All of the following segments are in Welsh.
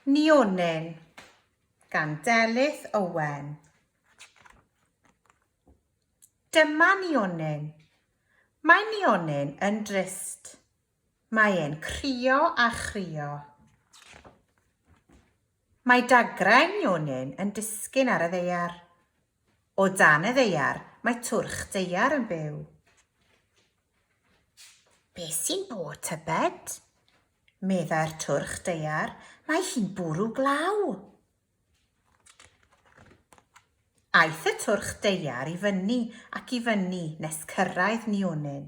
Nionyn gan Delyth Owen. Dyma Nionyn. Mae Nionyn yn drist. Mae e'n crio a chrio. Mae dagrau Nionyn yn disgyn ar y ddaear. O dan y ddaear mae twrch daear yn byw. Be sy'n bod tybed? Meddai'r twrch daear, mae hi'n bwrw glaw. Aeth y twrch daear i fyny ac i fyny nes cyrraedd Nionyn.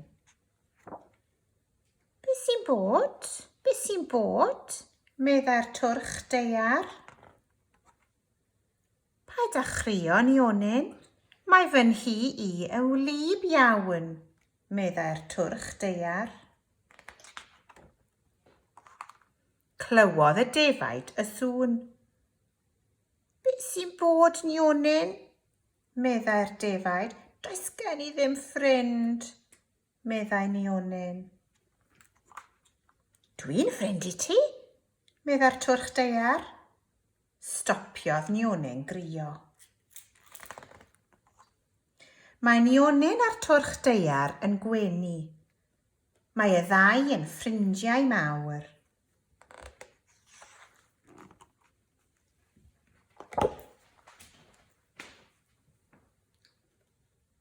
Be sy'n bod? Be sy'n bod? Meddai'r twrch daear. Paid â chrio, Nionyn. Mae fy nhŷ i yn wlyb iawn, meddai'r twrch daear. Clywodd y defaid y sŵn. Be sy'n bod, Nionyn? Meddai'r defaid. Does gen i ddim ffrind, meddai Nionyn. Dwi'n ffrind i ti, meddai'r twrch daear. Stopiodd Nionyn grio. Mae Nionyn a'r twrch daear yn gwenu. Mae y ddau yn ffrindiau mawr.